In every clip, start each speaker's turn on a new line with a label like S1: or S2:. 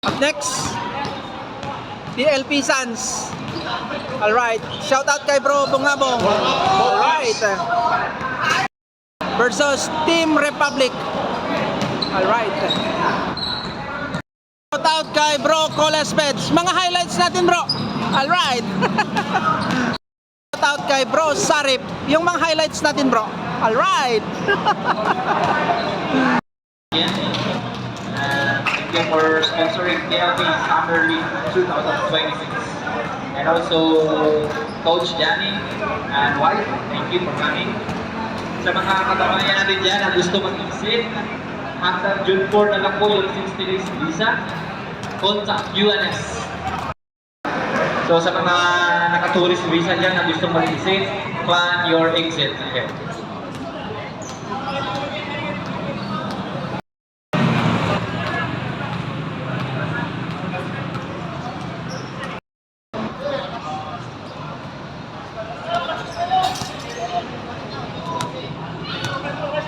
S1: Up next, the LP Suns. Alright, shout out kay bro Bungabong. Alright. Versus Team Republic. Alright. Shout out kay bro Coles Peds. Mga highlights natin bro. Alright. Shout out kay bro Sarip. Yung mga highlights natin bro. Alright.
S2: Thank you for sponsoring KLB Summer League 2026. And also Coach Danny and wife, thank you for coming. Sa mga kababayan natin dyan na gusto mag-visit, hanggang June 4 na lang po yung 60 days visa, contact UNS. So sa mga naka-tourist visa dyan na gusto mag-visit, plan your exit. Okay.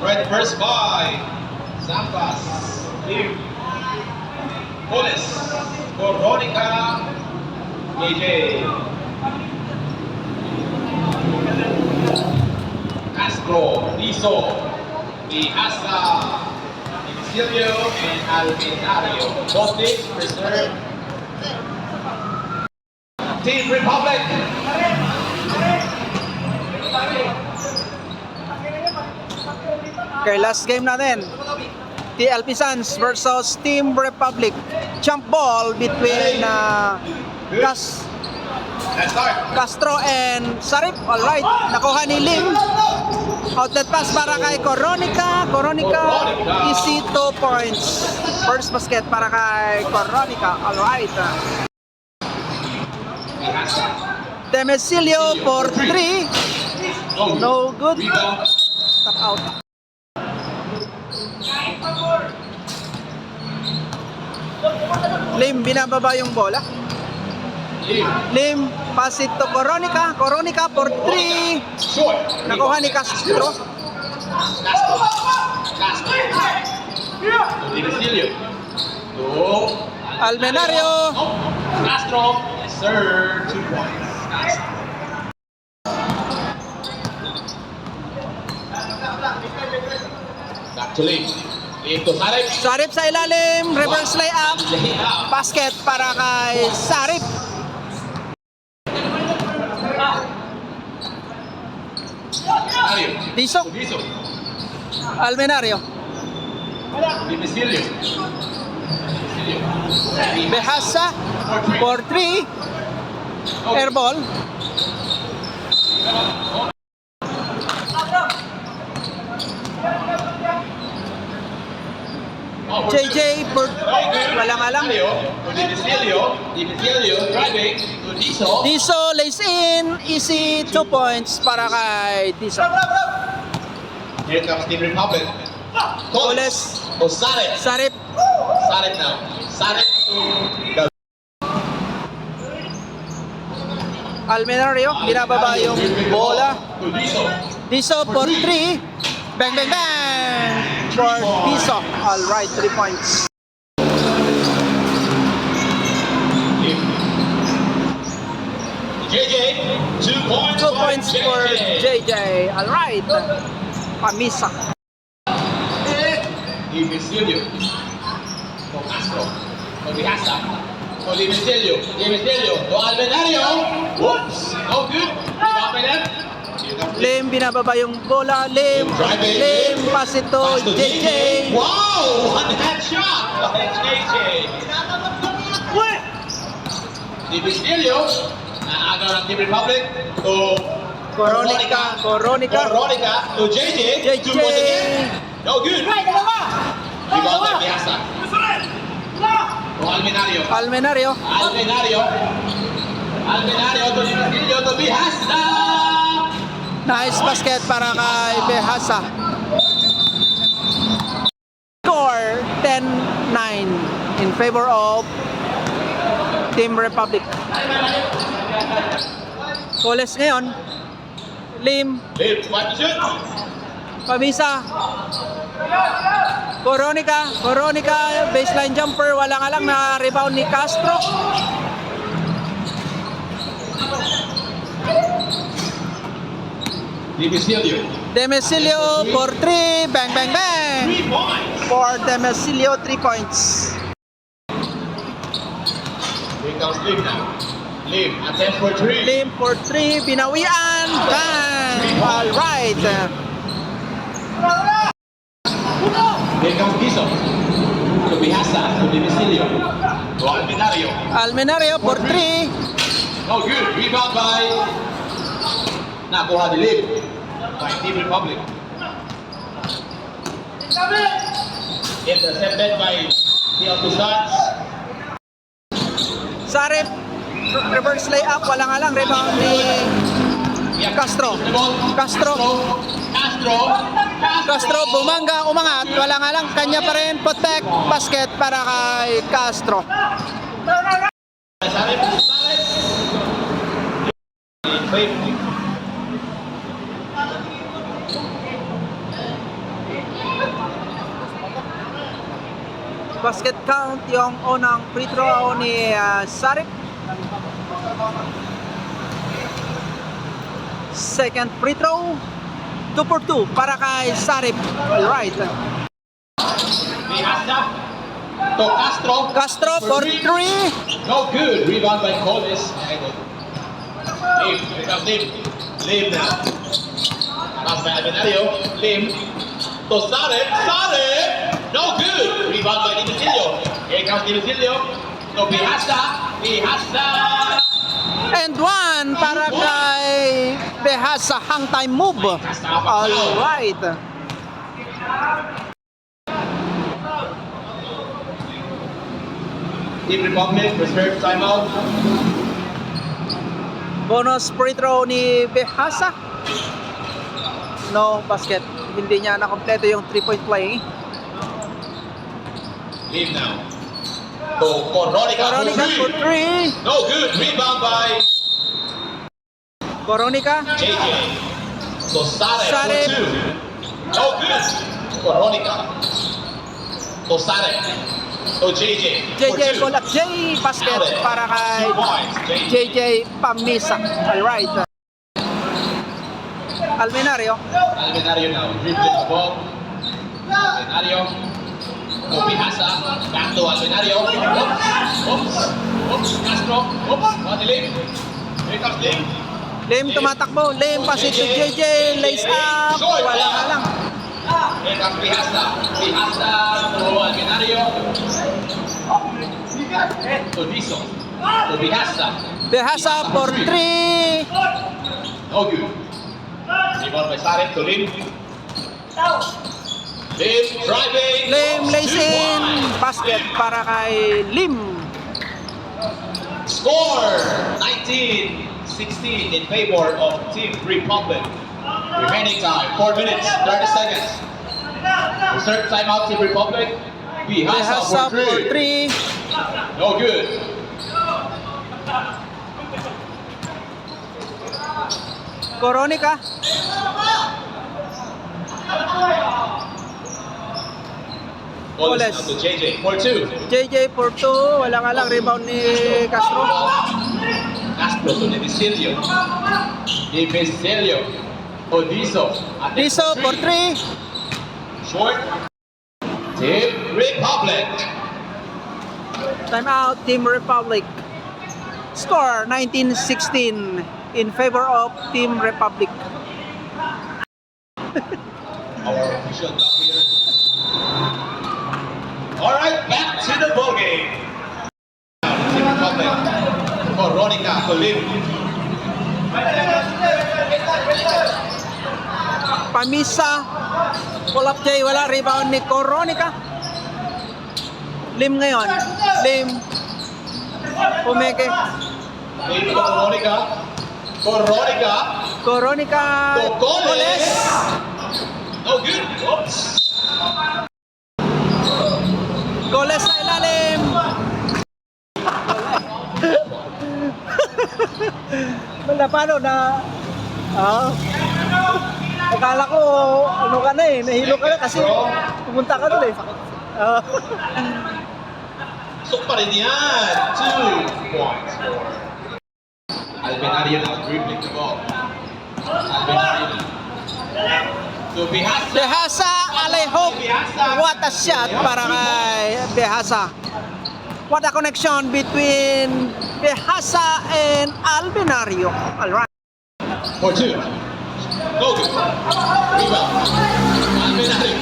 S3: Red first by Zampas, Lim, Polis, Veronica, AJ, Castro, Niso, Asa, Silvio, and Alvinario. Both teams reserve. Team Republic.
S1: Okay, last game natin. TLP Suns versus Team Republic. Jump ball between
S3: Let's start.
S1: Castro and Sarip. Alright, nakuha ni Lim. Outlet pass para kay Coronica. Easy 2 points. First basket para kay Coronica. Alright. Demesilio for 3. No good. Tap out. Lim, binababa yung bola. Lim, pass it to Coronica. Coronica for 3. Nakuha ni Castro. Almenario.
S3: Castro, yes sir, 2 points. Back to Lee. Lee to Sarip.
S1: Sarip sa ilalim. Reverse layup. Basket para kay Sarip. Diso. Almenario.
S3: Dimesilio.
S1: Behasa for 3. Airball. JJ for walang-alang.
S3: Dimesilio driving to Diso.
S1: Diso lays in. Easy 2 points para kay Diso.
S3: Here comes Team Republic.
S1: Coles.
S3: Oh, Sarip.
S1: Sarip.
S3: Sarip now. Sarip to
S1: Almenario. Binababa yung bola.
S3: to Diso.
S1: Diso for 3. Bang, bang, bang! For Diso. Alright, 3 points.
S3: JJ, 2 points.
S1: 2 points for JJ. Alright. Pamisa.
S3: Dimesilio. To Castro. To Vihasa. To Dimesilio. To Alvenario. Whoops. No good. Stop it up.
S1: Lim, binababa yung bola. Lim, pass it to JJ.
S3: Wow! One hand shot by JJ. Dimesilio. Naagaw ng Team Republic to
S1: Coronica.
S3: to JJ.
S1: JJ.
S3: 2 points again. No good. Rebound by Vihasa. To Alvenario.
S1: Almenario.
S3: To Dimesilio to Vihasa.
S1: Nice basket para kay Behasa. Score 10-9 in favor of Team Republic. Coles ngayon. Lim,
S3: Live, what is it?
S1: Pamisa. Coronica, baseline jumper, wala nga lang na rebound ni Castro. Demesilio for 3, bang bang bang.
S3: 3 points.
S1: For Demesilio, 3 points.
S3: Here comes Lim now. Lim attempts for 3.
S1: Lim for 3, binawian, bang. All right.
S3: Here comes Giso. To Bihasa, to Demisilio. To Almenario.
S1: Almenario for 3.
S3: No good. Rebound by nakuha ni Lim. By Team Republic. Intercepted by the Altuzans.
S1: Sarip, reverse layup, wala nga lang rebound ni Castro. Castro bumangga, umangat, wala nga lang, kanya pa rin, putback, basket para kay Castro. Basket count yung unang free throw ni Sarip. Second free throw, 2 for 2 para kay Sarip. Alright.
S3: Bihasa to Castro.
S1: Castro for 3.
S3: No good. Rebound by Coles. Lim. Here comes Lim. Lim now. Pass by Almenario. Lim. To Sarep. Sarep. No good. Rebound by Demisilio. Here comes Demisilio. To Bihasa. Bihasa.
S1: And 1 para kay Behasa, hang time move. Alright.
S3: Team Republic reserve timeout.
S1: Bonus free throw ni Behasa. No basket. Hindi niya nakompleto yung 3-point play.
S3: Lim now. To Coronica
S1: for 3.
S3: No good. Rebound by
S1: Coronica.
S3: JJ. To Sarep
S1: Sarep.
S3: for 2. No good. Coronica. To Sarep. To JJ.
S1: JJ
S3: for 2.
S1: pull up J, basket para kay
S3: 2 points.
S1: JJ Pamisa. Alright. Almenario.
S3: Almenario now. Dribbling the ball. Almenario. To Bihasa. Back to Almenario. Oops. Castro. Oops. Lim. Here comes Lim.
S1: Lim tumatakbo. Lim pass it to JJ. Lace up. Wala nga lang.
S3: Here comes Bihasa. Bihasa to Almenario. To Diso. To Bihasa.
S1: Behasa for 3.
S3: No good. Rebound by Sarep to Lim. Lim driving.
S1: Lim lace
S3: 2
S1: in.
S3: points.
S1: Basket para kay Lim.
S3: Score 19-16 in favor of Team Republic. Remaining time 4 minutes 30 seconds. Reserve timeout Team Republic. Bihasa
S1: Behasa
S3: for
S1: for
S3: 3.
S1: 3.
S3: No good.
S1: Coronica.
S3: Coles to JJ for 2.
S1: JJ for 2. Wala nga lang rebound ni Castro.
S3: Castro to Demisilio. Demisilio. Odiso.
S1: Diso for 3.
S3: Short. Team Republic.
S1: Time out, Team Republic. Score 19-16 in favor of Team Republic.
S3: Our official down here. All right, back to the ball game. Team Republic. Coronica to Lim.
S1: Pamisa. Pull up J, wala rebound ni Coronica. Lim ngayon. Lim. Pumeke.
S3: Lim to Coronica. Coronica.
S1: Coronica.
S3: To Coles.
S1: Coles.
S3: No good. Oops.
S1: Coles sa ilalim. Wala paano na. Akala ko, ano ka na eh, nahilo ka na kasi pumunta ka doon eh.
S3: Pasok pa rin yan. 2 points for Albenario now dribbling the ball. Albenario. To Behasa.
S1: Behasa, Alejo. What a shot para kay Behasa. What a connection between Behasa and Albenario. Alright.
S3: For 2. Go good. Rebound. Albenario.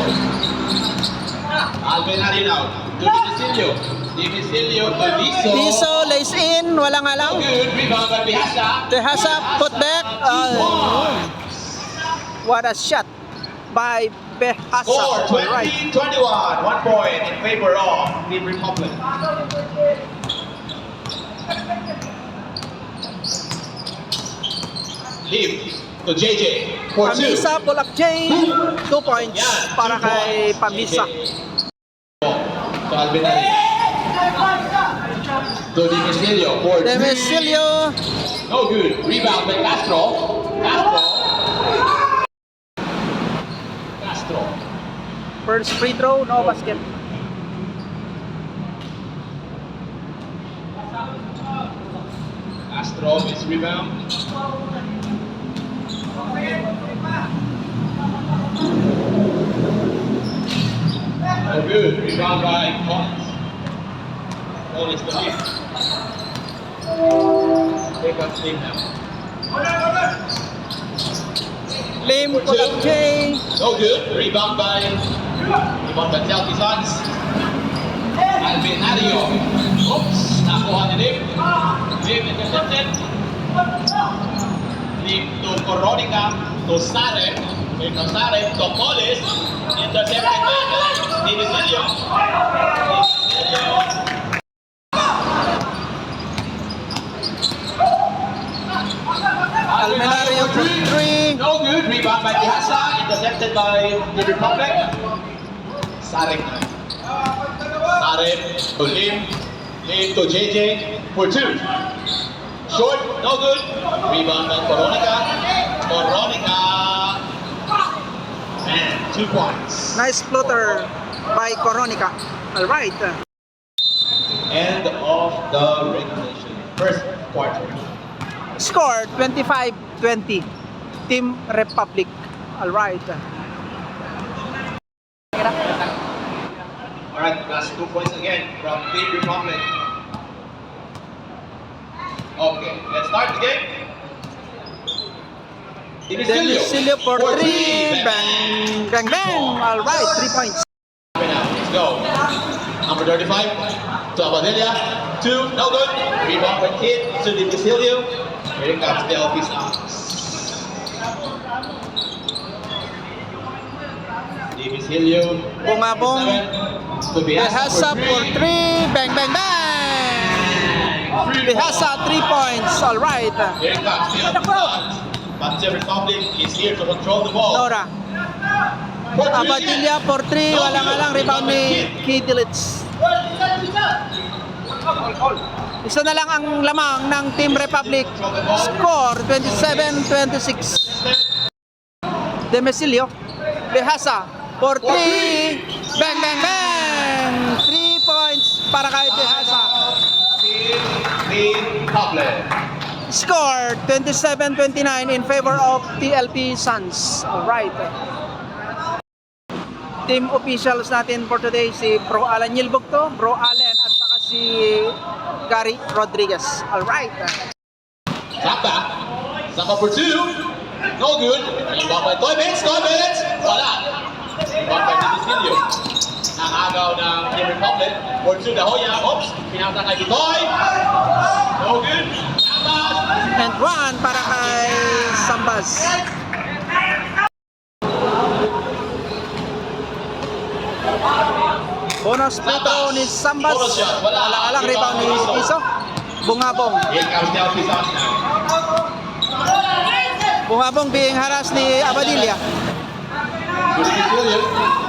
S3: Albenario now. To Dimisilio. Dimisilio to Liso.
S1: Liso lays in, walang
S3: Go
S1: alam.
S3: good. Rebound by Behasa.
S1: Behasa put back. What a shot by Behasa.
S3: Score
S1: Alright.
S3: 20-21. 1 point in favor of Team Republic. Lim to JJ for 2.
S1: Pambisa, pull up J. 2 points
S3: Yan,
S1: para
S3: 2
S1: kay
S3: points.
S1: Pambisa.
S3: To Albenari. To Dimisilio for 3.
S1: Demesilio.
S3: No good. Rebound by Castro. Castro.
S1: First free throw, no basket.
S3: Castro is rebound. No good. Rebound by Collins. Collins to Lim. Take up Lim now.
S1: Lim, pull up J.
S3: No good. Rebound by Chelsea Suns. Albenario. Oops. Nakuha ni Lim. Lim intercepted. Lim to Coronica. To Sare. To Sare. To Collis. Intercepted by Dimisilio.
S1: Almenario for 3.
S3: No good. Rebound by Behasa. Intercepted by the Republic. Sarek na. Sarek to Lim. Lim to JJ for 2. Short. No good. Rebound by Coronica. Coronica. And 2 points.
S1: Nice floater by Coronica. Alright.
S3: End of the regulation. First quarter.
S1: Score 25-20. Team Republic. Alright.
S3: Alright, last 2 points again from Team Republic. Okay, let's start the game.
S1: Demesilio for 3. Bang, bang, bang. Alright, 3 points.
S3: Now, let's go. Number 35 to Abadilla. 2, no good. Rebound by Kid to Dimisilio. Here comes the LP Sounds. Dimisilio.
S1: Bumabong.
S3: To
S1: Behasa for 3. Bang, bang, bang. Behasa 3 points. Alright.
S3: Here comes the LP Sounds. But the Republic is here to control the ball.
S1: Nora.
S3: For 3
S1: Abadilla
S3: again.
S1: for 3. Walang rebound ni Kidilits. Isa na lang ang lamang ng Team Republic. Score 27-26. Demesilio. Behasa for 3. Bang, bang, bang. 3 points para kay Behasa.
S3: Team Republic.
S1: Score 27-29 in favor of TLP Suns. Alright. Team officials natin for today si Bro Alan Yilbugto, Bro Allen at saka si Gary Rodriguez. Alright.
S3: Sapa. Sapa for 2. No good. Rebound by Toybets. Wala. Rebound by Dimisilio. Nakagaw ng Team Republic. For 2, De Hoya. Oops. Pinata kay Bitoy. No good. Sambas.
S1: And 1 para kay Sambas. Bonus free throw ni Sambas.
S3: Bonus shot. Wala.
S1: Alang rebound ni Iso. Bungabong.
S3: Here comes the LP Sounds now.
S1: Bungabong being harassed ni Abadilla.
S3: To Dimisilio.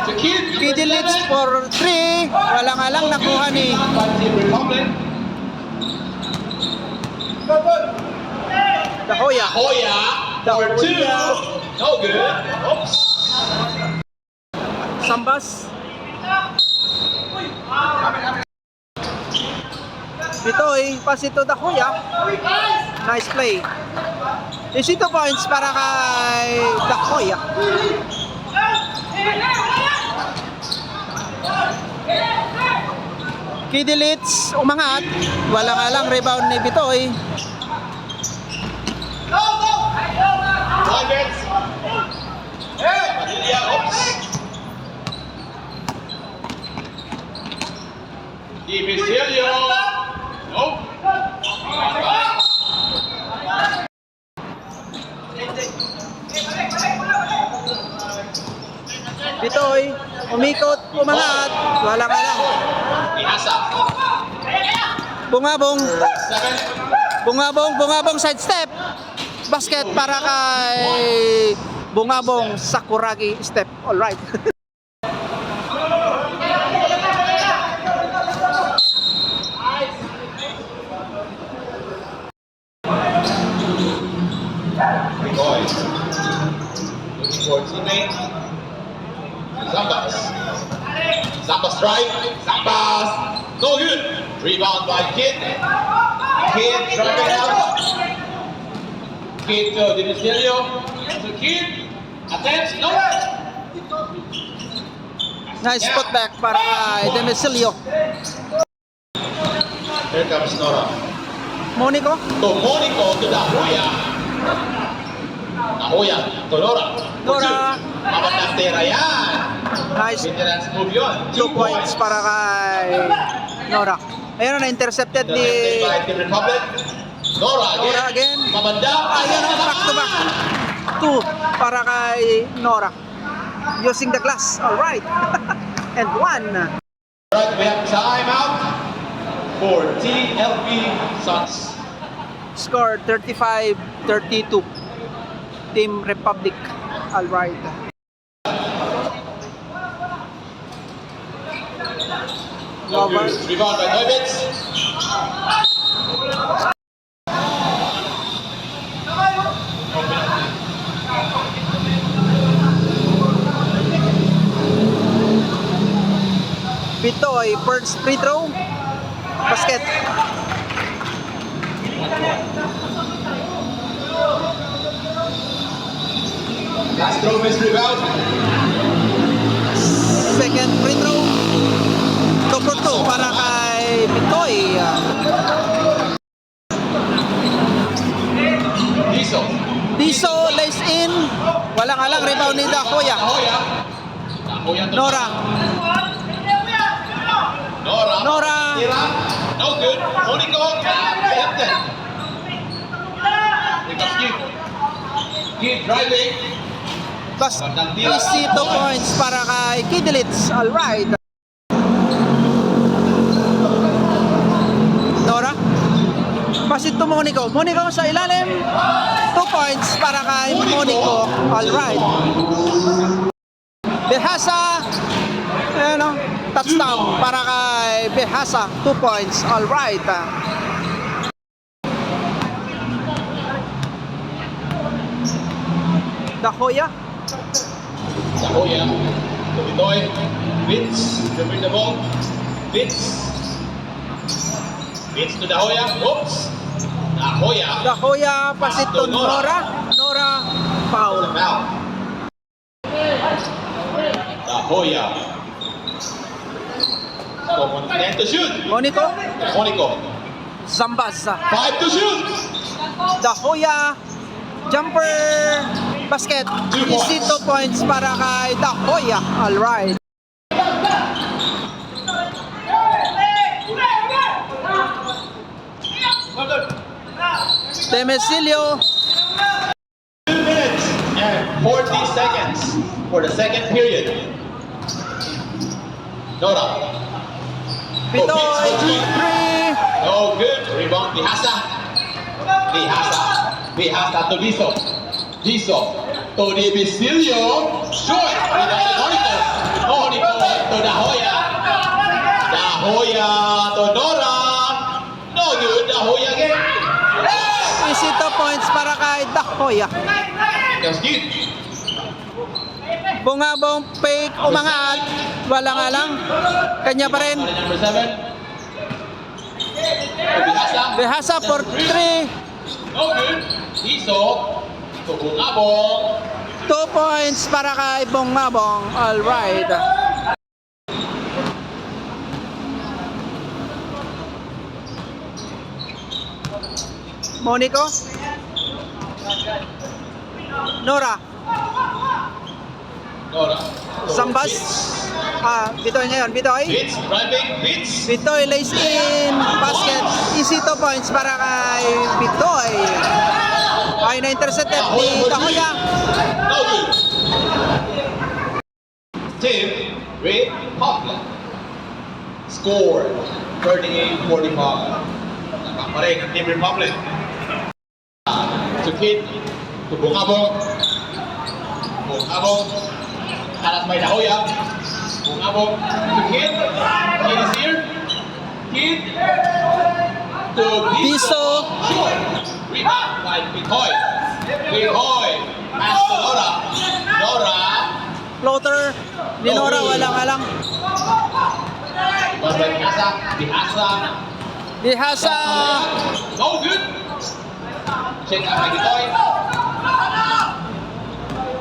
S3: To Kid.
S1: Kidilits for 3. Walang nakuha ni
S3: By Team Republic.
S1: Dahoya.
S3: Hoya for 2. No good. Oops.
S1: Sambas. Bitoy, pass it to Dakoya. Nice play. Easy 2 points para kay Dakoya. Kidilits, umangat. Wala nga lang rebound ni Bitoy.
S3: Nuggets. Padilla. Oops. Divisilio. Nope.
S1: Bitoy, umikot, umangat. Wala nga lang.
S3: Ihasa.
S1: Bungabong,
S3: 7.
S1: bungabong side step. Basket para kay Bungabong Sakuragi step. All right.
S3: Boys. Looking for teammate. Zambas. Zambas drive. Zambas. No good. Rebound by Kid. Kid driving out. Kid to Dimitriello. To Kid. Attempts. No.
S1: Nice putback para kay Demesilio.
S3: Here comes Nora.
S1: Monico,
S3: To Monico to Dahoya. Dahoya to Nora.
S1: Nora.
S3: Mabandang tira yan.
S1: nice
S3: Veterans move yun.
S1: 2 points para kay Nora. Ayun na, intercepted ni
S3: Defended by Team Republic. Nora again.
S1: Nora again.
S3: Mabanda.
S1: Ayun na, back to back. 2 para kay Nora. Using the glass. All right. And 1.
S3: Right, we have timeout for TLP Suns.
S1: Score 35-32. Team Republic. All right. Over.
S3: Rebound by Nuggets.
S1: Bitoy, first free throw. Basket.
S3: Castro missed rebound.
S1: Second free throw. 2 for 2 para kay Bitoy.
S3: Diesel.
S1: Diso lays in. Wala nga lang rebound ni Dakoya.
S3: Dahoya. Dahoya to
S1: Nora.
S3: Nora.
S1: Nora.
S3: Tira. No good. Monico. Tempted. Here comes Kid. Kid driving.
S1: Plus easy 2 points para kay Kidilits. All right. Nora. Pass it to Monico. Monico sa ilalim. 2 points para kay Monico. All right. Behasa. Ano? Touchdown para kay Behasa. 2 points. All right. Dahoya.
S3: Dahoya. To Bitoy. Vince. To bring the ball. Vince. Vince to Dahoya. Oops. Dahoya.
S1: Dahoya. Pass it to Nora. Nora. Foul.
S3: Foul. Dahoya. So, 10 to shoot.
S1: Monico.
S3: Monico.
S1: Zambaz.
S3: 5 to shoot.
S1: Dahoya. Jumper. Basket. Easy 2 points para kay Dahoya. All right. Demesilio.
S3: 2 minutes and 40 seconds for the second period. Nora.
S1: Bitoy. 3.
S3: No good. Rebound. Bihasa. Bihasa. Bihasa to Diso. Diso. To Divisilio. Short. Rebound to Monico. Monico to Dahoya. Dahoya to Nora. No good. Dahoya again.
S1: Easy 2 points para kay Dahoya.
S3: That's good.
S1: Bungabong fake umangat. Wala nga lang. Kanya pa rin.
S3: Number 7. Bihasa.
S1: Behasa for 3.
S3: No good. Tiso. To Bungabong.
S1: 2 points para kay Bungabong. Alright. Monico. Nora.
S3: Nora.
S1: Sambas. Bitoy ngayon. Bitoy.
S3: Beats. Driving. Beats.
S1: Bitoy lays in basket. Easy 2 points para kay Bitoy. Ay na-intercepted ni Tahoya.
S3: No good. Team Republic. Score 38-45. Nakaparing ang Team Republic. To Kid. To Bungabong. Bungabong. Alas may Tahoya. Bungabong. To Kid. Kid is here. Kid. To
S1: Diso.
S3: Short. Rebound by Bitoy. Bitoy. Pass to Nora. Nora.
S1: Floater ni Nora. Wala nga lang.
S3: Basta Bihasa. Bihasa.
S1: Bihasa.
S3: No good. Check out by Bitoy.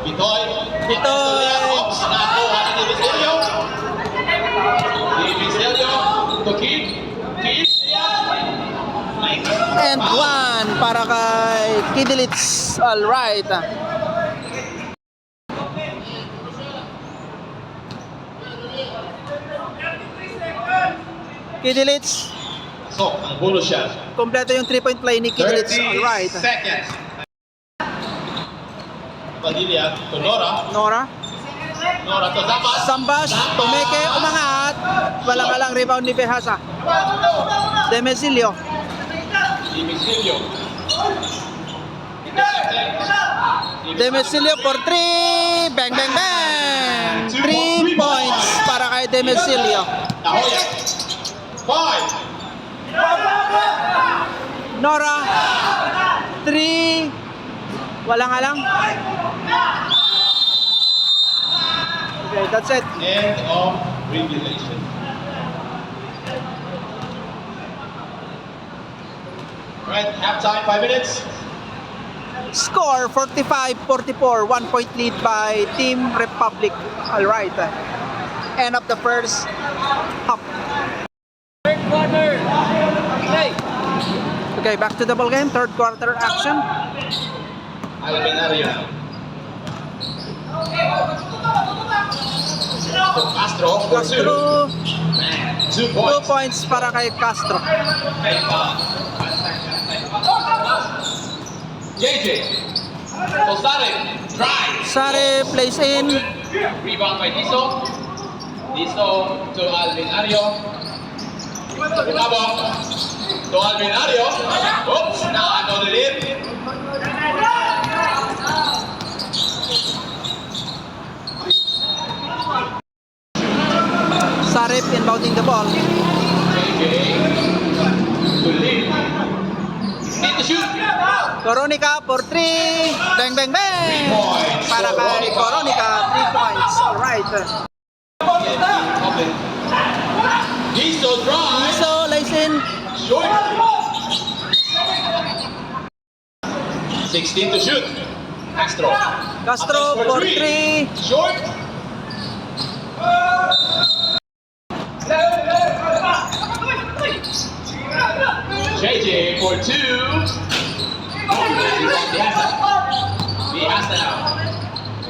S3: Bitoy.
S1: Bitoy.
S3: Oops. Nakuha ni Divisilio. Divisilio. To Kid. Kid.
S1: And 1 para kay Kidilits. Alright. Kidilits.
S3: So, ang bonus shot.
S1: Kompleto yung 3-point play ni Kidilits.
S3: 30
S1: Alright.
S3: seconds. Padilla to Nora.
S1: Nora.
S3: Nora to Zambas.
S1: Sambas. Tumeke. Umangat. Wala nga lang rebound ni Behasa. Demesilio.
S3: Divisilio.
S1: Demesilio for 3. Bang, bang, bang. 3 points para kay Demesilio.
S3: Tahoya. 5.
S1: Nora. 3. Wala nga lang. Okay, that's it.
S3: End of regulation. Right, halftime, 5 minutes.
S1: Score 45-44. 1 point lead by Team Republic. Alright. End of the first half. Third quarter. Play. Okay, back to the ball game. Third quarter action.
S3: Alvinario. To Castro. For
S1: Castro.
S3: 2
S1: 2
S3: points.
S1: points para kay Castro.
S3: JJ. To Sare. Drive.
S1: Sare plays in.
S3: Rebound by Diso. Diso to Alvinario. To Bungabong. To Alvinario. Oops, now another lead.
S1: Sarip inbounding the ball.
S3: JJ. To lead. Need to shoot.
S1: Coronica for 3. Bang, bang, bang.
S3: Points.
S1: Para kay Coronica. 3 points. Alright.
S3: Diso drive.
S1: So, lays in.
S3: Short. 16 to shoot. Castro.
S1: Castro for 3.
S3: Short. JJ for 2. Bihasa now.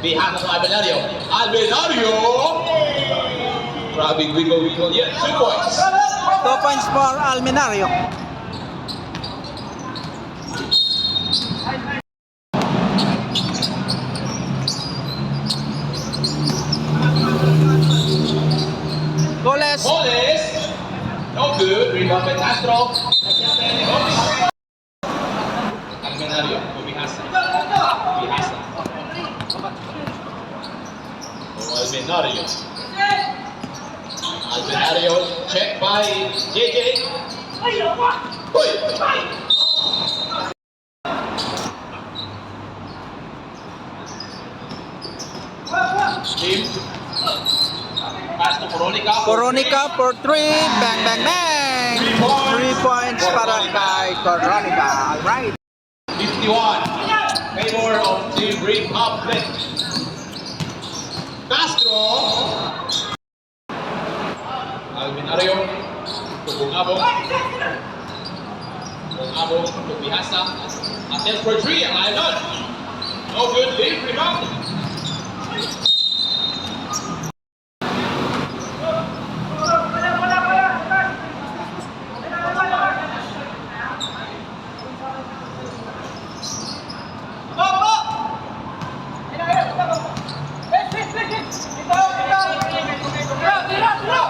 S3: Bihasa to Albenario. Albenario. Grabbing wiggle. Yeah, 2 points.
S1: 2 points for Almenario. Goles.
S3: Moles. No good. Rebound by Castro. Almenario to Bihasa. Bihasa. To Almenario. Almenario. Check by JJ. Uy!
S1: Coronica for 3. Bang, bang, bang. 3 points para kay Coronica. Alright.
S3: 51. Favor of Team Republic. Castro. Alvin Areo. Bungabong. Bungabong to Bihasa. Attempt for 3. Alive on. No good. Lead rebound.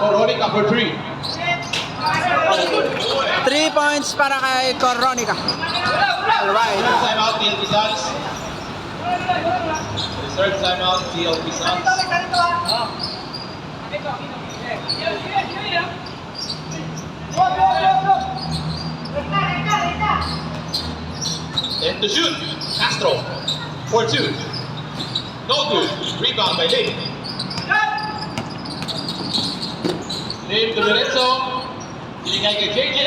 S3: Coronica for 3.
S1: 3 points para kay Coronica. Alright.
S3: Timeout, TLP Suns. Reserve timeout, TLP Suns. And to shoot, Castro for 2. No good. Rebound by Lim. Lim to Lorenzo. Binigay kay JJ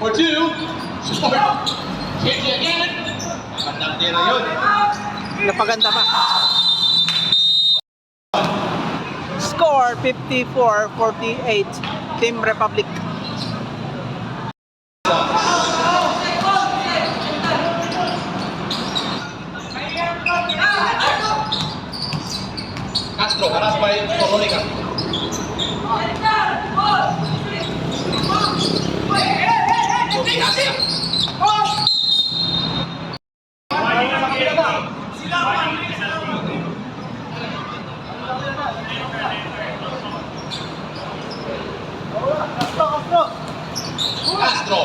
S3: for 2. Support. JJ again. Magandang tira yun.
S1: Napaganda pa. Score 54-48. Team Republic.
S3: Castro, harass by Coronica. Bihasa. Castro.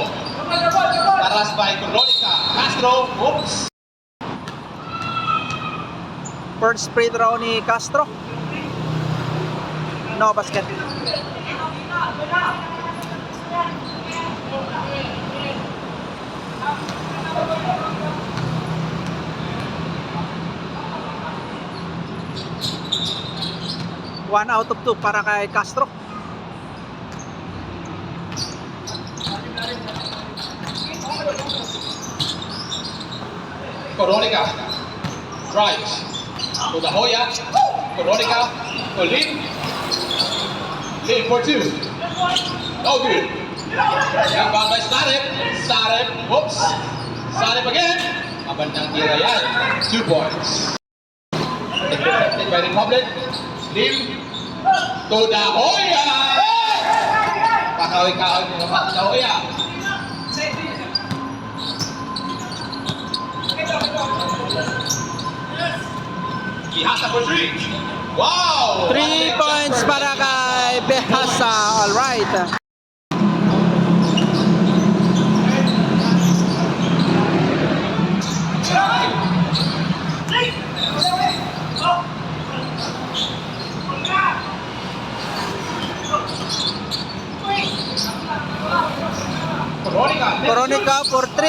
S3: Harass by Coronica. Castro. Oops.
S1: First free throw ni Castro. No basket. One out of 2 para kay Castro.
S3: Coronica. Drives. To the Hoya. Coronica. To Lim. Lim for 2. No good. Rebound by Sarep. Sarep. Oops. Sarep again. Mabandang tira yan. 2 points. Intercepted by Republic. Lim. To the Hoya. Pakawi-kawi mo naman sa Hoya. Bihasa for 3. Wow!
S1: 3 points para kay Bihasa. Alright. Coronica for 3.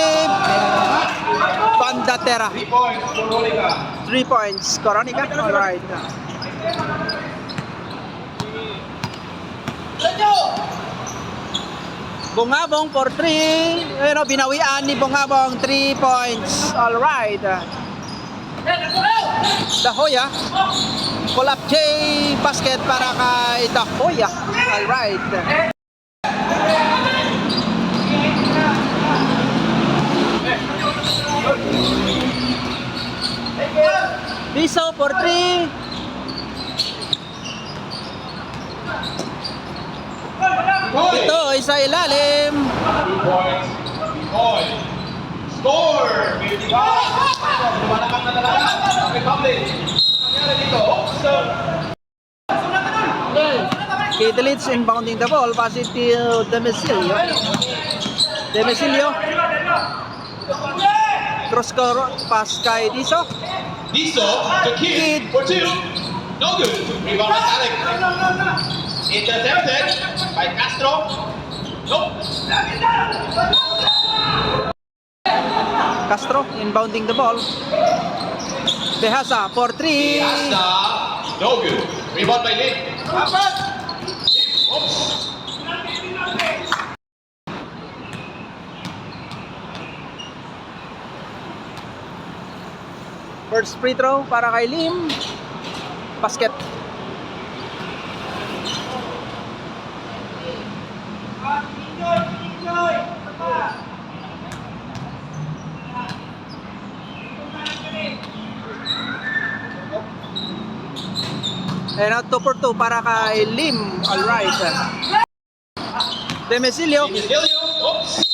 S1: Bandatera.
S3: 3 points, Coronica.
S1: 3 points. Coronica. Alright. Bungabong for 3. Pero binawian ni Bungabong 3 points. Alright. Dahoya. Pull up J. Basket para kay Dahoya. Alright. Biso for 3. Ito ay sa ilalim.
S3: 2 points. Boy. Score! 55! Lumalakang na talaga. Republic. Nangyari dito.
S1: Katie Leeds inbounding the ball. Pass it to Demecilio. Demecilio. Cross pass kay Diso.
S3: Diso to Kid for 2. No good. Rebound by Alec. Intercepted by Castro. Nope.
S1: Castro inbounding the ball. Behasa for 3.
S3: Bihasa. No good. Rebound by Lin. Lin
S1: First free throw para kay Lim. Basket. And now 2 for 2 para kay Lim. Alright. Demesilio.
S3: Demesilio. Oops.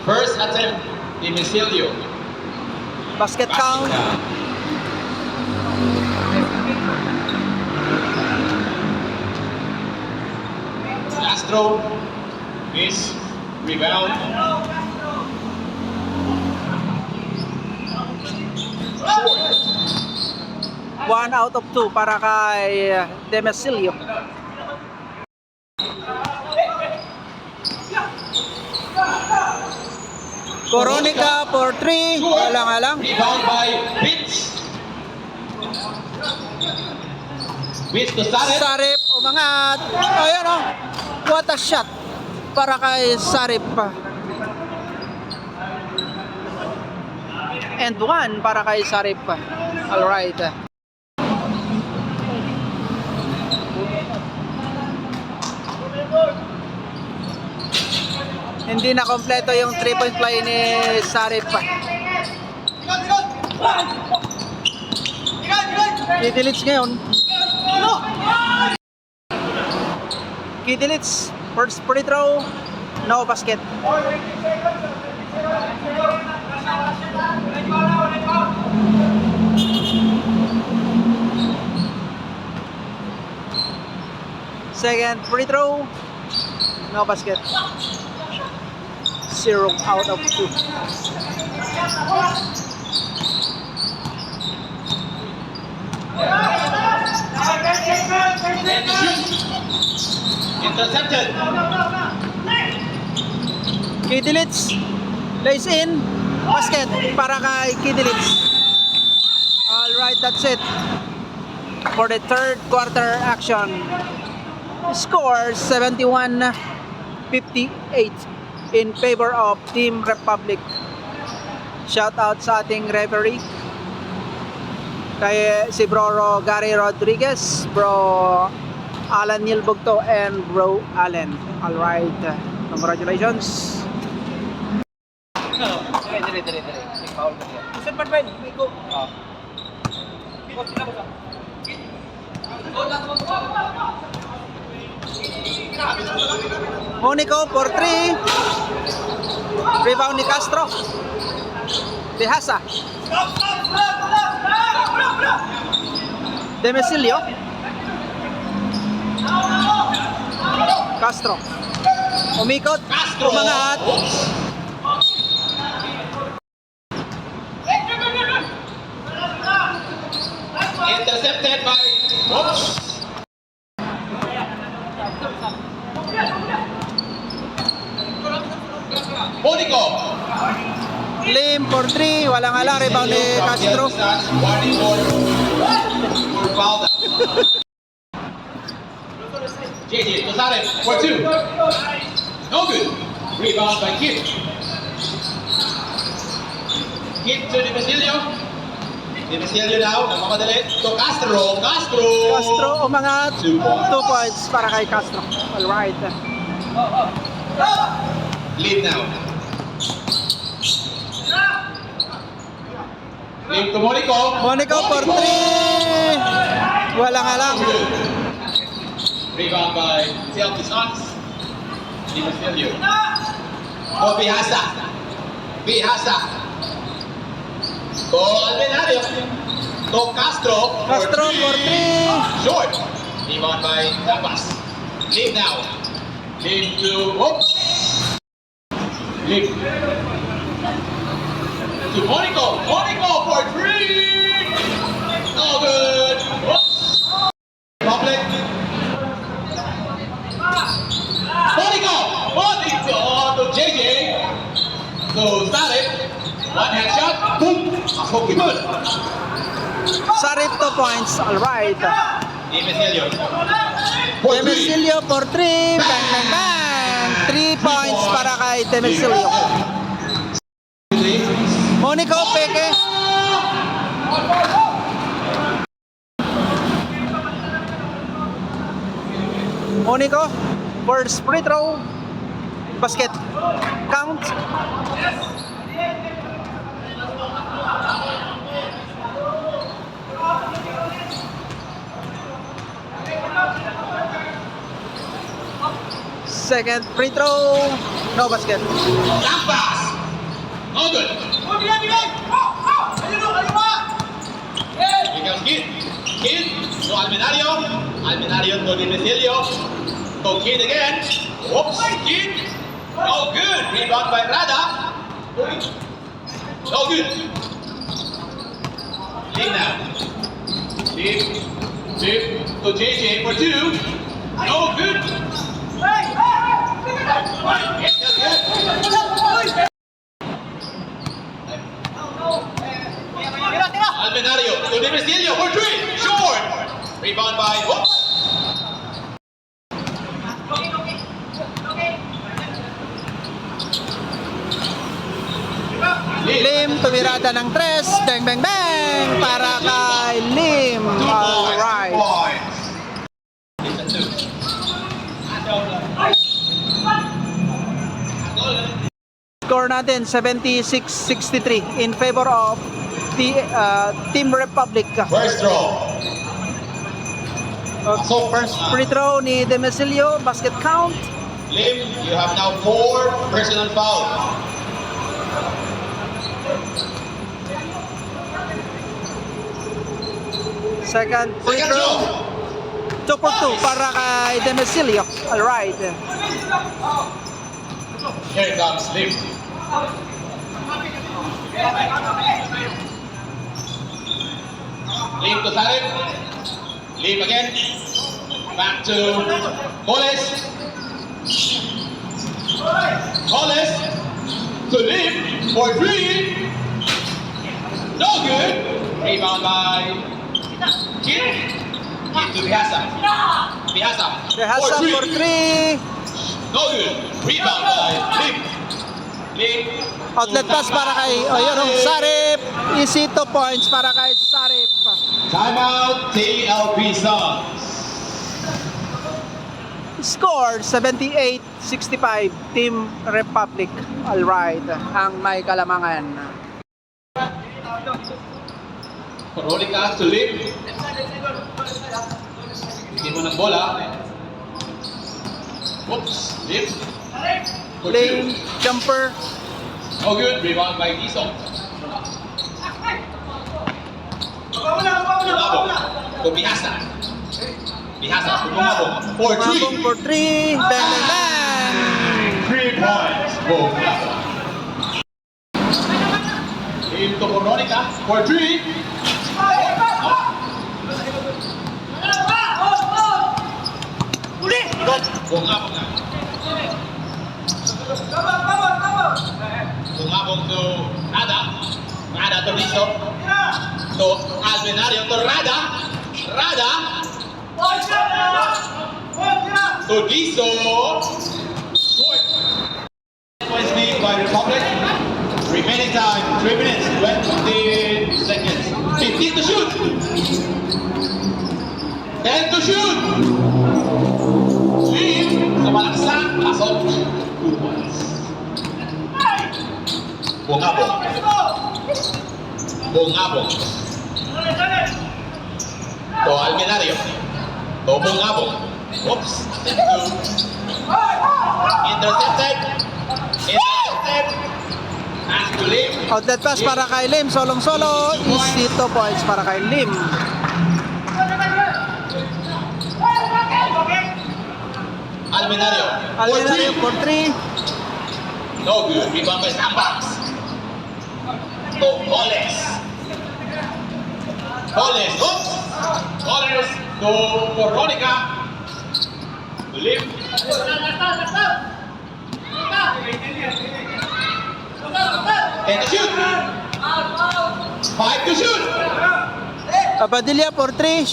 S3: First attempt, Demesilio.
S1: Basket count.
S3: Last throw, miss, rebound. Short.
S1: 1 out of 2 para kay Demesilio. Coronica for 3. Alang-alang.
S3: Rebound by Vince. Vince to Sarep.
S1: Sarip umangat. Ayan o. What a shot para kay Sarip. And 1 para kay Sarip. Alright. Hindi na kompleto yung 3-point play ni Sarip. Kitilits ngayon. Kitilits. First free throw. No basket. Second free throw. No basket. 0 out of 2.
S3: Intercepted.
S1: Kidilits lays in. Basket para kay Kidilits. Alright, that's it for the third quarter action. Score 71-58 in favor of Team Republic. Shout out sa ating referee kay si Bro Gary Rodriguez, Bro Alan Nilbugto, and Bro Allen. Alright, congratulations. Monico for 3. Rebound ni Castro. Behasa. Demesilio. Castro. Umikot.
S3: Castro.
S1: Umangat.
S3: Intercepted by. Oops. Monico.
S1: Lim for 3. Walang ala. Rebound ni Castro.
S3: Warning for foul. JJ to Sarep for 2. No good. Rebound by Kip. Kip to Demesilio. Demesilio now, nagmamadali. To Castro.
S1: Castro umangat.
S3: 2 points.
S1: 2 points para kay Castro. Alright.
S3: Lead now. Lead to Monico.
S1: Monico for 3. Walang alam.
S3: Rebound by Celtics Suns. Demesilio. Oh, Behasa. To Almenario. To Castro.
S1: Castro for 3.
S3: Short. Rebound by Tapas. Lead now. Lead to. Oops. Lead. To Monico. Monico for 3. No good. Oops. Public. Monico to JJ. To Sarip. One hand shot. Boom. Okay, good.
S1: Sarip 2 points. Alright.
S3: Demesilio. For 3.
S1: Demesilio for 3. Bang, bang, bang. 3 points para kay Demesilio. Monico, peke. Monico, first free throw. Basket. Count. Second free throw. No basket.
S3: Jump pass. No good. Here comes Kid. Kid to Almenario. Almenario to Demesilio. To Kid again. Whoops. Kid. No good. Rebound by Rada. No good. Lead now. Lead. Tip to JJ for 2. No good. Almenario to Demesilio for 3. Short. Rebound by whoops.
S1: Lim, tumirada ng 3. Bang, bang, bang. Para kay Lim. Alright. Score natin 76-63 in favor of the Team Republic.
S3: First throw.
S1: First free throw ni Demesilio, basket count.
S3: Lim, you have now 4 personal fouls.
S1: Second free
S3: Second
S1: throw.
S3: throw.
S1: 2 for 2 para kay Demesilio. Alright.
S3: Here comes Lim. Lim to Sarip. Lim again. Back to Coles. Coles to Lim for 3. No good. Rebound by Kid. Kid to Bihasa. Bihasa
S1: Tehasa for 3.
S3: No good. Rebound by Lim. Lim.
S1: Outlet pass para kay Oyorong Sarip. Easy 2 points para kay Sarip.
S3: Timeout, TLB Suns.
S1: Score 78-65 Team Republic. Alright. Ang may kalamangan.
S3: Veronica to Lim. Hindi mo ng bola. Oops. Lim. For
S1: Lim,
S3: 2.
S1: jumper.
S3: No good. Rebound by Dizon. Bumabog. To Bihasa. Bihasa to Bumabog. For 3.
S1: Mabong for 3. Bang, bang, bang.
S3: 3 points. Bumabog. Lim to Veronica. For 3. Bumabog na. Bumabog to Rada. Rada to Dizon. To Almenario to Rada. Rada. To Dizon. Short. Points lead by Republic. Remaining time 3 minutes 20 seconds. 15 to shoot. 10 to shoot. Lead sa malaksan. Pasok. 2 points. Bungabong. Bungabong. To Almenario. To Bungabong. Oops. Intercepted. Intercepted. Pass to Lim.
S1: Outlet pass para kay Lim. Solong-solo. Easy 2 points para kay Lim.
S3: Almenario.
S1: Almenario for 3.
S3: No good. Rebound by Sandbox. To Coles. Coles. Oops. Coles to Veronica. To Lim. 10 to shoot. 5 to shoot.
S1: Padilla for 3.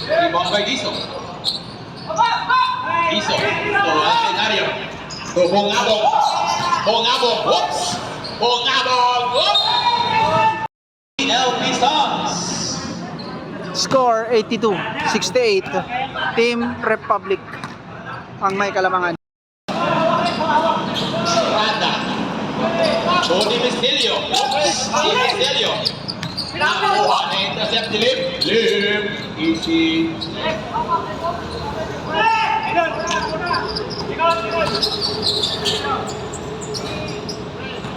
S3: Rebound by Dizon. Dizon to Almenario. to Bongabong. Bongabong, whoops! Bongabong, whoops! El Pistons.
S1: Score 82-68. Team Republic ang may kalamangan.
S3: Rada. Tony Mistelio. Mistelio. Nakuha na intercept ni Lim. Lim. Easy.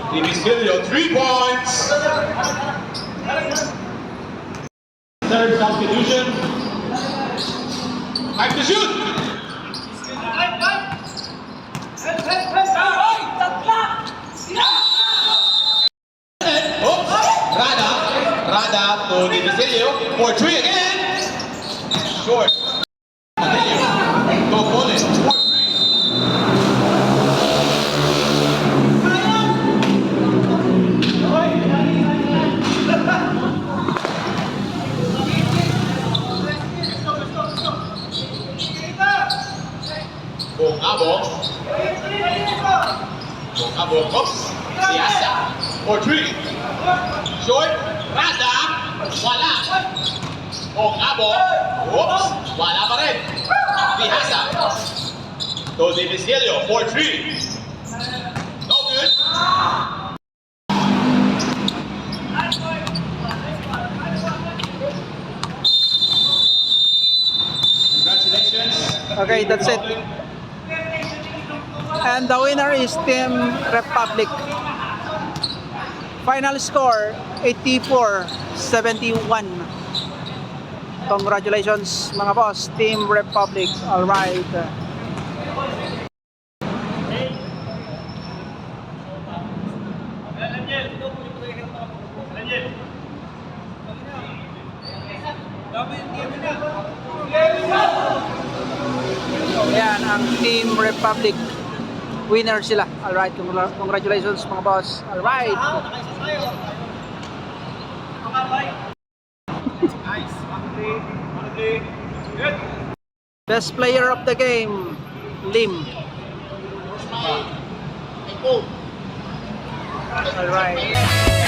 S3: Di Mistelio, 3 points. Third substitution. Time to shoot. Oh, Rada to Di Basilio for 3 again. Short. Basilio to Collins for 3. Bongabong. Bongabong, oops. Siasa for 3. Short. Rada. Wala. Bongabong. Oops. Wala pa rin. Bihasa. To Di Basilio for 3. No good. Congratulations.
S1: Okay, that's it. And the winner is Team Republic. Final score 84-71. Congratulations mga boss, Team Republic. All right. Yan ang Team Republic. Winner sila. All right. Congratulations mga boss. All right. Best player of the game, Lim. All right.